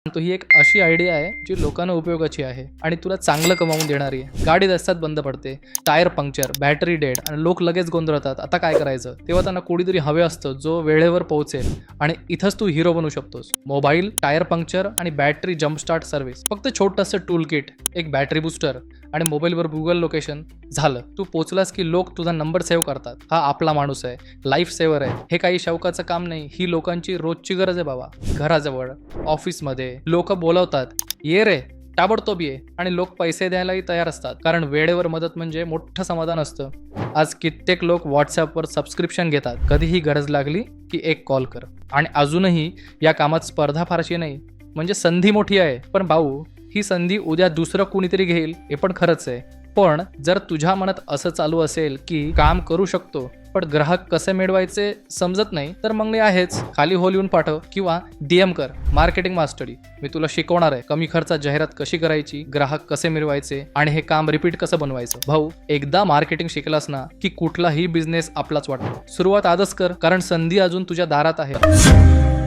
तो ही एक अशी आयडिया आहे जी लोकांना उपयोगाची आहे आणि तुला चांगलं कमावून देणारी आहे. गाडी रस्त्यात बंद पडते, टायर पंक्चर, बॅटरी डेड आणि लोक लगेच गोंधळतात. आता काय करायचं? तेव्हा त्यांना कोणीतरी हवे असतं जो वेळेवर पोहोचेल आणि इथंच तू हिरो बनू शकतोस. मोबाईल, टायर पंक्चर आणि बॅटरी जम्पस्टार्ट सर्व्हिस. फक्त छोटंसं टूल किट, एक बॅटरी बुस्टर आणि मोबाईलवर गुगल लोकेशन, झालं. तू पोचलास की लोक तुझा नंबर सेव्ह करतात. हा आपला माणूस आहे, लाईफ सेव्हर आहे. हे काही शौकाचं काम नाही, ही लोकांची रोजची गरज आहे बाबा. घराजवळ, ऑफिसमध्ये लोक बोलवतात, ये रे, ताबडतोब ये, आणि लोक पैसे द्यायलाही तयार असतात, कारण वेळेवर मदत म्हणजे मोठं समाधान असतं. आज कित्येक लोक व्हॉट्सअपवर सबस्क्रिप्शन घेतात. कधीही गरज लागली की एक कॉल कर. आणि अजूनही या कामात स्पर्धा फारशी नाही, म्हणजे संधी मोठी आहे. पण भाऊ, ही संधी उद्या दुसरं कुणीतरी घेईल हे पण खरंच आहे. पण जर तुझ्या मनात असं चालू असेल की काम करू शकतो पण ग्राहक कसे मिळवायचे समजत नाही, तर मग मी आहेच. खाली हो लिहून पाठव किंवा DM कर, मार्केटिंग मास्टरी. मी तुला शिकवणार आहे कमी खर्चात जाहिरात कशी करायची, ग्राहक कसे मिळवायचे आणि हे काम रिपीट कसं बनवायचं. भाऊ, एकदा मार्केटिंग शिकलास ना की कुठलाही बिझनेस आपलाच वाटतो. सुरुवात आजच कर, कारण संधी अजून तुझ्या दारात आहे.